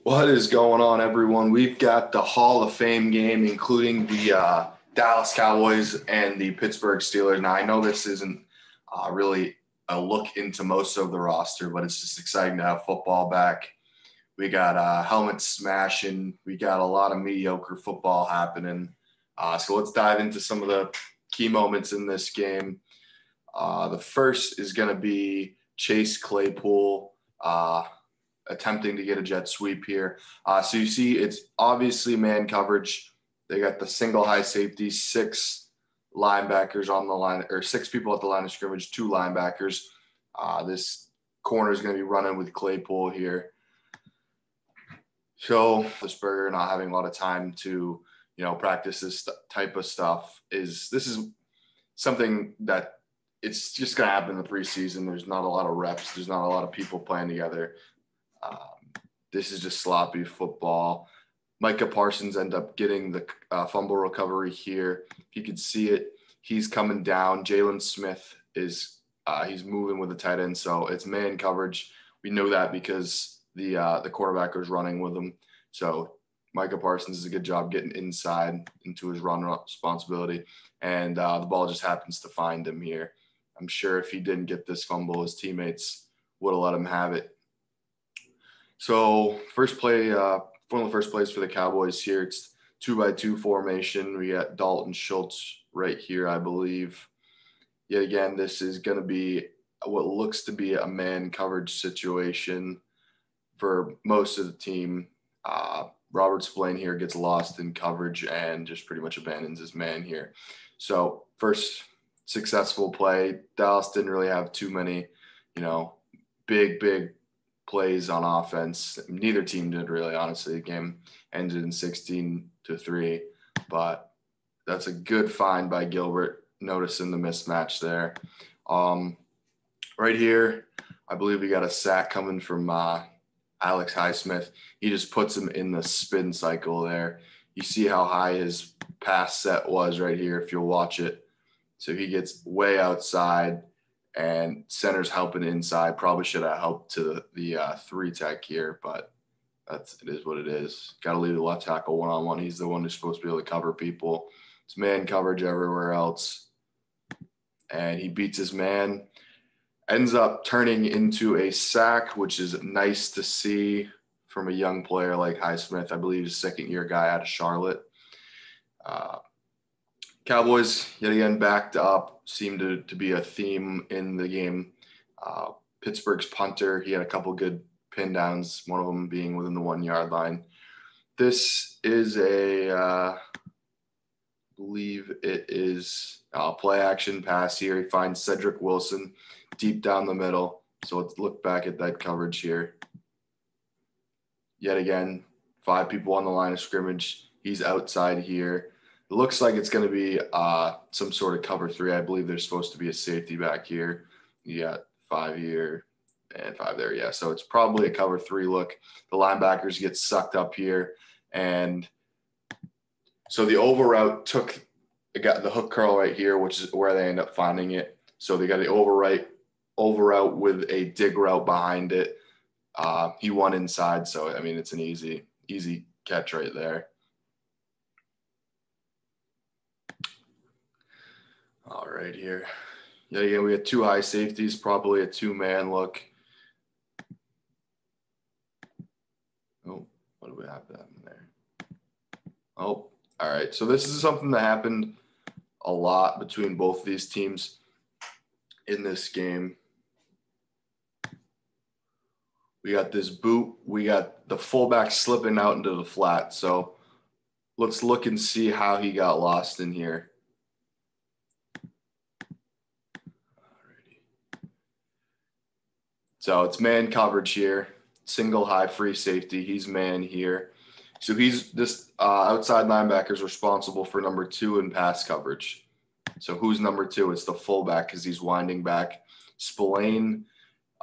What is going on, everyone? We've got the Hall of Fame game, including the Dallas Cowboys and the Pittsburgh Steelers. Now, I know this isn't really a look into most of the roster, but it's just exciting to have football back. We got helmet smashing. We got a lot of mediocre football happening. So let's dive into some of the key moments in this game. The first is going to be Chase Claypool attempting to get a jet sweep here. So you see it's obviously man coverage. They got the single high safety, 6 linebackers on the line, or 6 people at the line of scrimmage, 2 linebackers. This corner is going to be running with Claypool here. So Pittsburgh not having a lot of time to, practice this type of stuff this is something that it's just going to happen in the preseason. There's not a lot of reps. There's not a lot of people playing together. This is just sloppy football. Micah Parsons ended up getting the fumble recovery here. If you could see it, he's coming down. Jalen Smith is he's moving with the tight end, so it's man coverage. We know that because the quarterback was running with him. So Micah Parsons does a good job getting inside into his run responsibility, and the ball just happens to find him here. I'm sure if he didn't get this fumble, his teammates would have let him have it. So first play, one of the first plays for the Cowboys here, it's 2-by-2 formation. We got Dalton Schultz right here, I believe. Yet again, this is going to be what looks to be a man coverage situation for most of the team. Robert Spillane here gets lost in coverage and just pretty much abandons his man here. So first successful play. Dallas didn't really have too many, big plays on offense. Neither team did really, honestly. The game ended in 16-3, but that's a good find by Gilbert, noticing the mismatch there. Right here, I believe we got a sack coming from Alex Highsmith. He just puts him in the spin cycle there. You see how high his pass set was right here if you'll watch it. So he gets way outside, and center's helping inside. Probably should have helped to the 3 tech here, but it is what it is. Got to leave the left tackle one-on-one. He's the one who's supposed to be able to cover people. It's man coverage everywhere else. And he beats his man. Ends up turning into a sack, which is nice to see from a young player like Highsmith. I believe he's a second-year guy out of Charlotte. Cowboys, yet again, backed up, seemed to be a theme in the game. Pittsburgh's punter, he had a couple good pin downs, one of them being within the 1-yard line. This is I believe it is a play action pass here. He finds Cedric Wilson deep down the middle. So let's look back at that coverage here. Yet again, 5 people on the line of scrimmage. He's outside here. It looks like it's going to be some sort of cover 3. I believe there's supposed to be a safety back here. You got 5 here and 5 there. Yeah, so it's probably a cover 3 look. The linebackers get sucked up here. And so the over route got the hook curl right here, which is where they end up finding it. So they got the over route with a dig route behind it. He won inside, so, it's an easy catch right there. All right here. Yeah, again, we had 2 high safeties, probably a 2-man look. Oh, what do we have that in there? Oh, all right. So this is something that happened a lot between both these teams in this game. We got this boot. We got the fullback slipping out into the flat. So let's look and see how he got lost in here. So it's man coverage here, single high free safety. He's man here. So he's this outside linebacker is responsible for number 2 in pass coverage. So who's number 2? It's the fullback because he's winding back. Spillane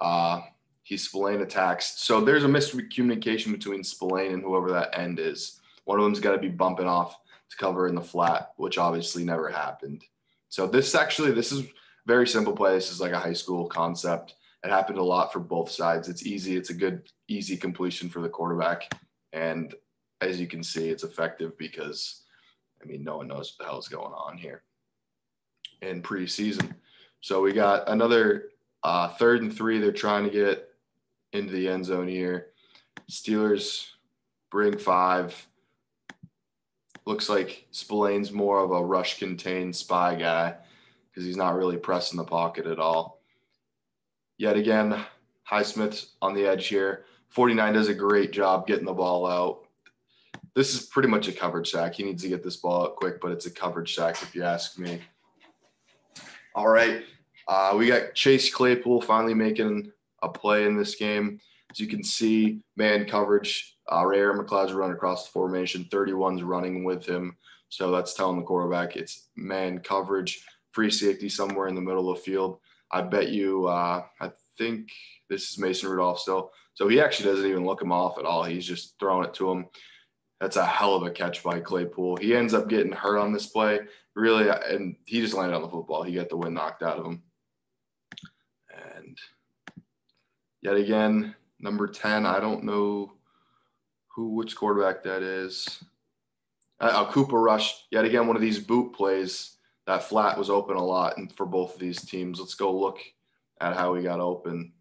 attacks. So there's a miscommunication between Spillane and whoever that end is. One of them's got to be bumping off to cover in the flat, which obviously never happened. So this is very simple play. This is like a high school concept. It happened a lot for both sides. It's easy. It's a good, easy completion for the quarterback. And as you can see, it's effective because, I mean, no one knows what the hell is going on here in preseason. So we got another 3rd and 3. They're trying to get into the end zone here. Steelers bring 5. Looks like Spillane's more of a rush contained spy guy because he's not really pressing the pocket at all. Yet again, Highsmith's on the edge here. 49 does a great job getting the ball out. This is pretty much a coverage sack. He needs to get this ball out quick, but it's a coverage sack if you ask me. All right. We got Chase Claypool finally making a play in this game. As you can see, man coverage. Ray McLeod's running across the formation. 31's running with him. So that's telling the quarterback it's man coverage. Free safety somewhere in the middle of the field. I bet you, I think this is Mason Rudolph still. So he actually doesn't even look him off at all. He's just throwing it to him. That's a hell of a catch by Claypool. He ends up getting hurt on this play, really, and he just landed on the football. He got the wind knocked out of him. And yet again, number 10, I don't know which quarterback that is. Cooper Rush. Yet again, one of these boot plays. That flat was open a lot and for both of these teams. Let's go look at how we got open.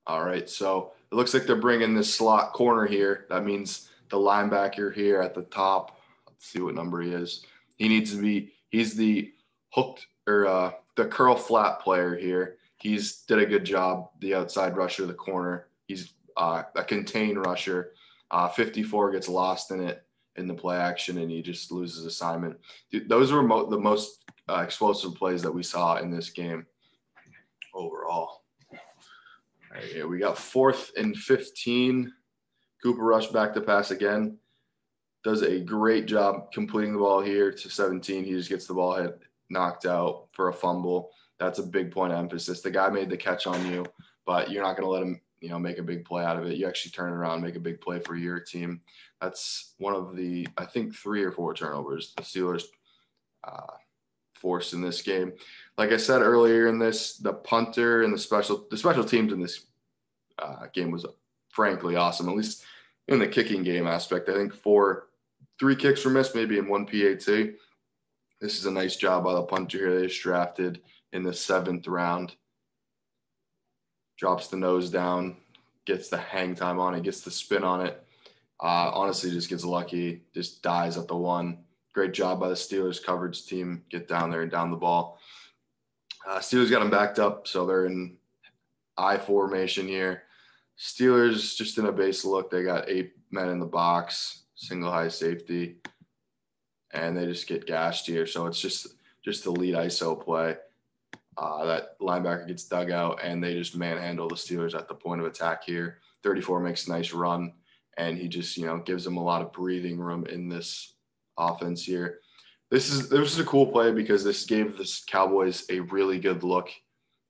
All right, so it looks like they're bringing this slot corner here. That means the linebacker here at the top. Let's see what number he is. He needs to be – he's the hooked or the curl flat player here. He's did a good job, the outside rusher, the corner. He's a contained rusher. 54 gets lost in it in the play action, and he just loses assignment. Dude, those were the most explosive plays that we saw in this game overall. All right, here we got 4th and 15. Cooper Rush back to pass again. Does a great job completing the ball here to 17. He just gets the ball knocked out for a fumble. That's a big point of emphasis. The guy made the catch on you, but you're not going to let him, make a big play out of it. You actually turn it around, make a big play for your team. That's one of the, I think, 3 or 4 turnovers the Steelers forced in this game. Like I said earlier in this, the punter and the special teams in this game was frankly awesome, at least in the kicking game aspect. I think 3 kicks were missed, maybe in 1 PAT. This is a nice job by the punter here. They just drafted in the 7th round. Drops the nose down, gets the hang time on it, gets the spin on it. Honestly, just gets lucky, just dies at the 1. Great job by the Steelers coverage team. Get down there and down the ball. Steelers got them backed up, so they're in I formation here. Steelers just in a base look. They got 8 men in the box, single high safety, and they just get gashed here. So it's just the lead ISO play. That linebacker gets dug out, and they just manhandle the Steelers at the point of attack here. 34 makes a nice run, and he just, gives them a lot of breathing room in this offense here. This is a cool play because this gave the Cowboys a really good look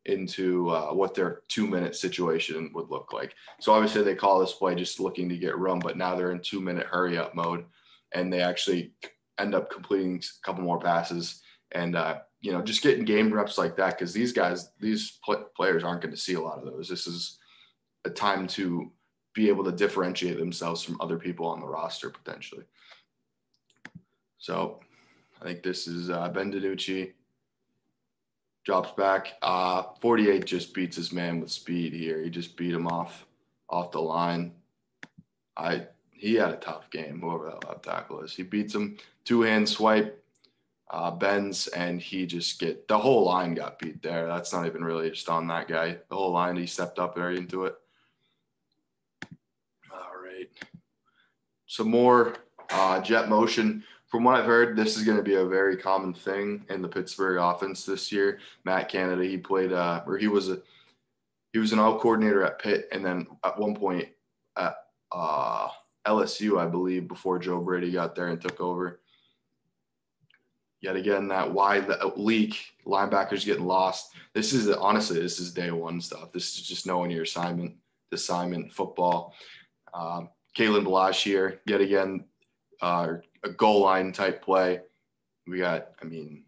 into what their 2-minute situation would look like. So obviously they call this play just looking to get run, but now they're in 2-minute hurry up mode, and they actually end up completing a couple more passes and, just getting game reps like that, because these players aren't going to see a lot of those. This is a time to be able to differentiate themselves from other people on the roster potentially. So I think this is Ben DiNucci. Drops back. 48 just beats his man with speed here. He just beat him off the line. He had a tough game, whoever that left tackle is. He beats him, 2-hand swipe, bends, and the whole line got beat there. That's not even really just on that guy. The whole line, he stepped up right into it. All right. Some more jet motion. From what I've heard, this is going to be a very common thing in the Pittsburgh offense this year. Matt Canada, he played, he was an out coordinator at Pitt, and then at one point at LSU, I believe, before Joe Brady got there and took over. Yet again, that wide leak, linebackers getting lost. This is day 1 stuff. This is just knowing your assignment football. Kalen Balash here, yet again, a goal line type play. We got, pretty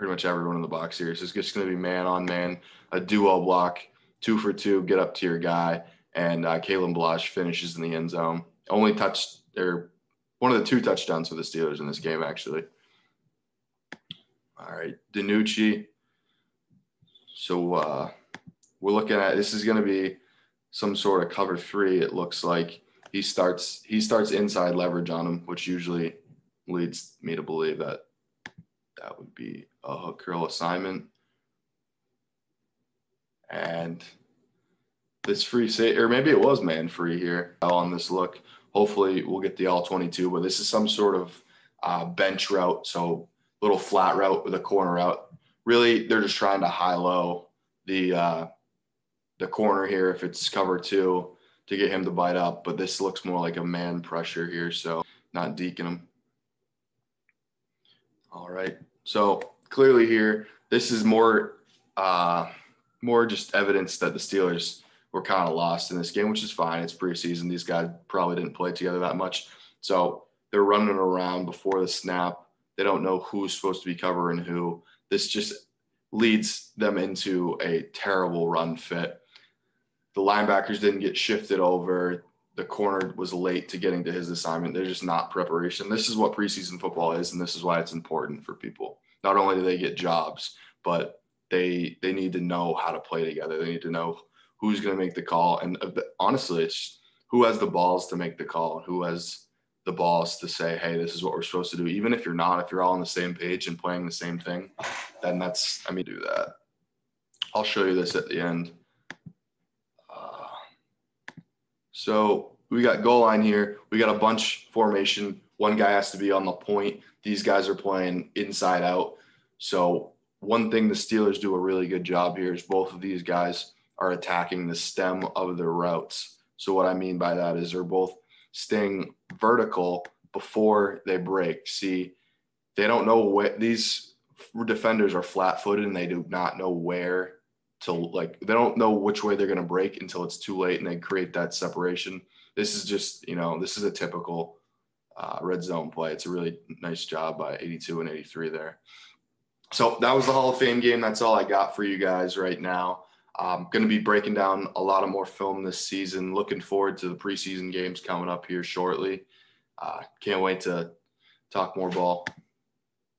much everyone in the box here. So it's just going to be man on man, a duo block. 2 for 2, get up to your guy, and Kalen Balash finishes in the end zone. Only one of the 2 touchdowns for the Steelers in this game, actually. All right, DiNucci. So we're looking at, this is going to be some sort of cover 3. It looks like he starts inside leverage on him, which usually leads me to believe that would be a hook curl assignment. And this free or maybe it was man free here on this look. Hopefully we'll get the all 22, but this is some sort of bench route. So little flat route with a corner out. Really, they're just trying to high-low the corner here if it's cover 2 to get him to bite up. But this looks more like a man pressure here, so not deking him. All right. So clearly here, this is more just evidence that the Steelers were kind of lost in this game, which is fine. It's preseason. These guys probably didn't play together that much. So they're running around before the snap. They don't know who's supposed to be covering who. This just leads them into a terrible run fit. The linebackers didn't get shifted over. The corner was late to getting to his assignment. They're just not preparation. This is what preseason football is, and this is why it's important for people. Not only do they get jobs, but they need to know how to play together. They need to know who's going to make the call. And honestly, it's who has the balls to make the call, who has the balls to say, hey, this is what we're supposed to do. Even if you're not, if you're all on the same page and playing the same thing, then do that. I'll show you this at the end. So we got goal line here. We got a bunch formation. One guy has to be on the point. These guys are playing inside out. So one thing the Steelers do a really good job here is both of these guys are attacking the stem of their routes. So what I mean by that is they're both staying vertical before they break. See, they don't know what these defenders are flat-footed and they do not know where to, they don't know which way they're going to break until it's too late and they create that separation. This is just, this is a typical red zone play. It's a really nice job by 82 and 83 there. So that was the Hall of Fame game. That's all I got for you guys right now. I'm going to be breaking down a lot of more film this season. Looking forward to the preseason games coming up here shortly. Can't wait to talk more ball.